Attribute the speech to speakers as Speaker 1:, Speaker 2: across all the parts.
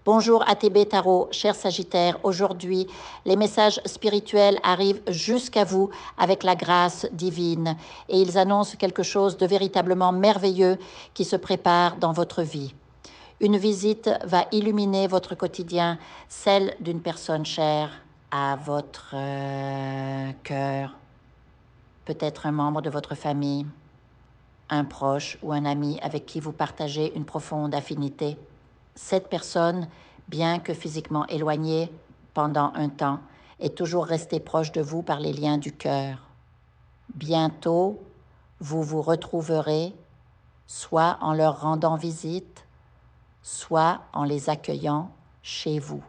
Speaker 1: Bonjour ATB Tarot, cher Sagittaire. Aujourd'hui, les messages spirituels arrivent jusqu'à vous avec la grâce divine et ils annoncent quelque chose de véritablement merveilleux qui se prépare dans votre vie. Une visite va illuminer votre quotidien, celle d'une personne chère à votre cœur, peut-être un membre de votre famille, un proche ou un ami avec qui vous partagez une profonde affinité. Cette personne, bien que physiquement éloignée pendant un temps, est toujours restée proche de vous par les liens du cœur. Bientôt, vous vous retrouverez, soit en leur rendant visite, soit en les accueillant chez vous.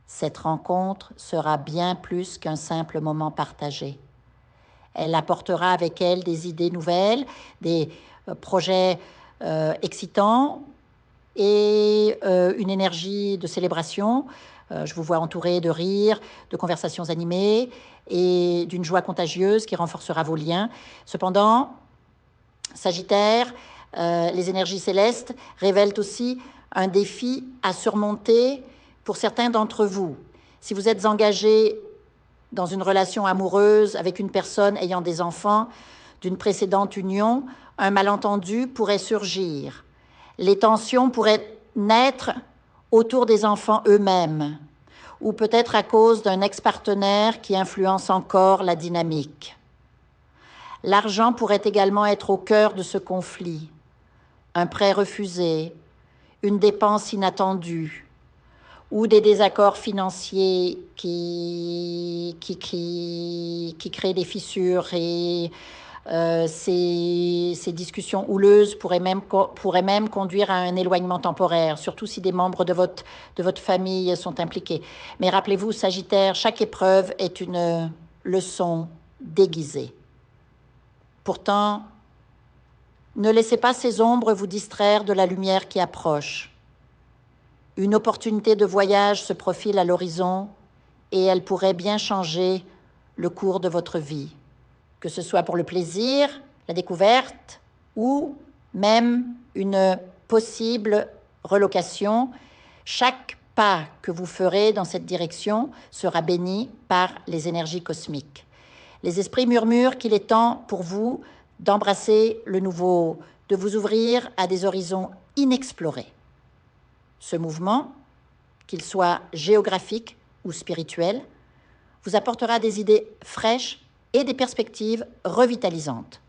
Speaker 1: Cette rencontre sera bien plus qu'un simple moment partagé. Elle apportera avec elle des idées nouvelles, des projets excitants, et une énergie de célébration. Je vous vois entouré de rires, de conversations animées et d'une joie contagieuse qui renforcera vos liens. Cependant, Sagittaire, les énergies célestes révèlent aussi un défi à surmonter pour certains d'entre vous. Si vous êtes engagé dans une relation amoureuse avec une personne ayant des enfants d'une précédente union, un malentendu pourrait surgir. Les tensions pourraient naître autour des enfants eux-mêmes, ou peut-être à cause d'un ex-partenaire qui influence encore la dynamique. L'argent pourrait également être au cœur de ce conflit. Un prêt refusé, une dépense inattendue, ou des désaccords financiers qui créent des fissures et ces discussions houleuses pourraient même conduire à un éloignement temporaire, surtout si des membres de votre famille sont impliqués. Mais rappelez-vous, Sagittaire, chaque épreuve est une leçon déguisée. Pourtant, ne laissez pas ces ombres vous distraire de la lumière qui approche. Une opportunité de voyage se profile à l'horizon et elle pourrait bien changer le cours de votre vie. Que ce soit pour le plaisir, la découverte ou même une possible relocation, chaque pas que vous ferez dans cette direction sera béni par les énergies cosmiques. Les esprits murmurent qu'il est temps pour vous d'embrasser le nouveau, de vous ouvrir à des horizons inexplorés. Ce mouvement, qu'il soit géographique ou spirituel, vous apportera des idées fraîches et des perspectives revitalisantes.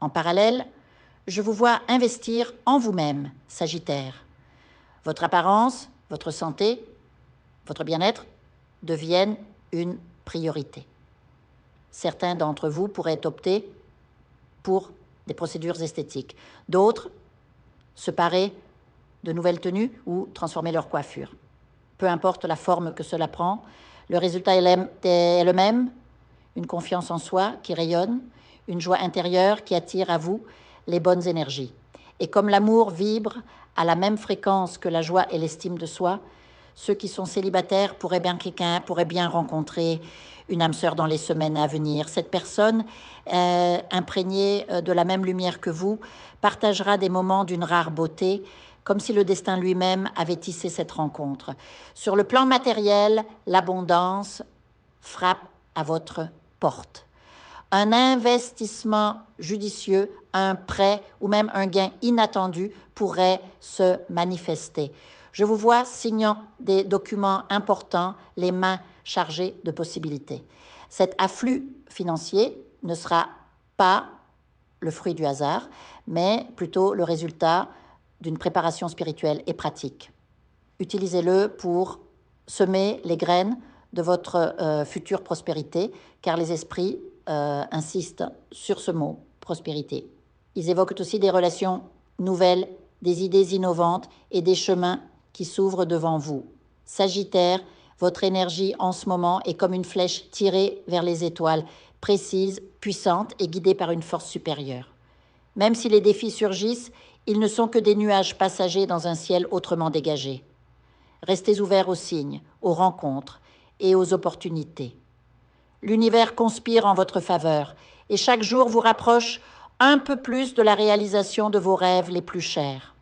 Speaker 1: En parallèle, je vous vois investir en vous-même, Sagittaire. Votre apparence, votre santé, votre bien-être deviennent une priorité. Certains d'entre vous pourraient opter pour des procédures esthétiques. D'autres se parer de nouvelles tenues ou transformer leur coiffure. Peu importe la forme que cela prend, le résultat est le même. Une confiance en soi qui rayonne, une joie intérieure qui attire à vous les bonnes énergies. Et comme l'amour vibre à la même fréquence que la joie et l'estime de soi, ceux qui sont célibataires pourraient bien rencontrer une âme sœur dans les semaines à venir. Cette personne, imprégnée de la même lumière que vous, partagera des moments d'une rare beauté, comme si le destin lui-même avait tissé cette rencontre. Sur le plan matériel, l'abondance frappe à votre porte. Un investissement judicieux, un prêt ou même un gain inattendu pourrait se manifester. Je vous vois signant des documents importants, les mains chargées de possibilités. Cet afflux financier ne sera pas le fruit du hasard, mais plutôt le résultat d'une préparation spirituelle et pratique. Utilisez-le pour semer les graines de votre future prospérité, car les esprits insistent sur ce mot, prospérité. Ils évoquent aussi des relations nouvelles, des idées innovantes et des chemins qui s'ouvrent devant vous. Sagittaire, votre énergie en ce moment est comme une flèche tirée vers les étoiles, précise, puissante et guidée par une force supérieure. Même si les défis surgissent, ils ne sont que des nuages passagers dans un ciel autrement dégagé. Restez ouverts aux signes, aux rencontres et aux opportunités. L'univers conspire en votre faveur et chaque jour vous rapproche un peu plus de la réalisation de vos rêves les plus chers.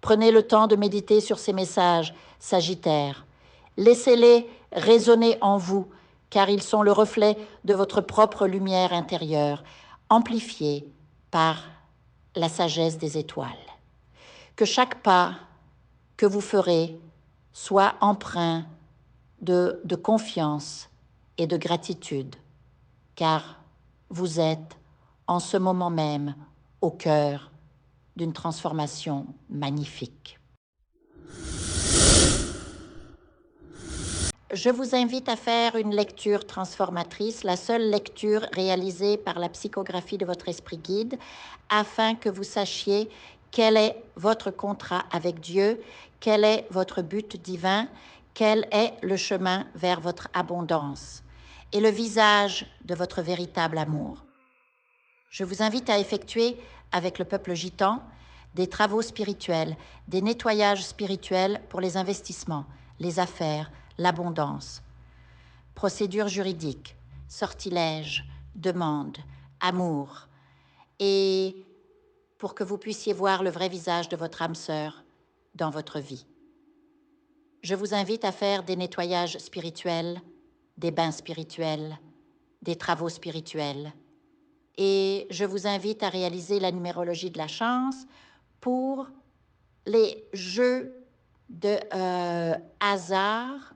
Speaker 1: Prenez le temps de méditer sur ces messages, Sagittaire. Laissez-les résonner en vous, car ils sont le reflet de votre propre lumière intérieure, amplifiée par la sagesse des étoiles. Que chaque pas que vous ferez soit empreint de confiance et de gratitude, car vous êtes en ce moment même au cœur d'une transformation magnifique. Je vous invite à faire une lecture transformatrice, la seule lecture réalisée par la psychographie de votre esprit guide, afin que vous sachiez quel est votre contrat avec Dieu, quel est votre but divin, quel est le chemin vers votre abondance et le visage de votre véritable amour. Je vous invite à effectuer avec le peuple gitan des travaux spirituels, des nettoyages spirituels pour les investissements, les affaires, l'abondance. Procédures juridiques, sortilèges, demandes, amour. Et pour que vous puissiez voir le vrai visage de votre âme sœur dans votre vie. Je vous invite à faire des nettoyages spirituels, des bains spirituels, des travaux spirituels. Et je vous invite à réaliser la numérologie de la chance pour les jeux de hasard,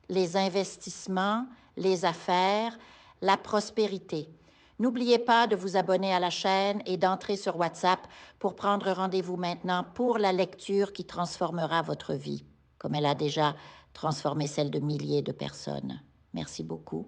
Speaker 1: les investissements, les affaires, la prospérité. N'oubliez pas de vous abonner à la chaîne et d'entrer sur WhatsApp pour prendre rendez-vous maintenant pour la lecture qui transformera votre vie, comme elle a déjà transformé celle de milliers de personnes. Merci beaucoup.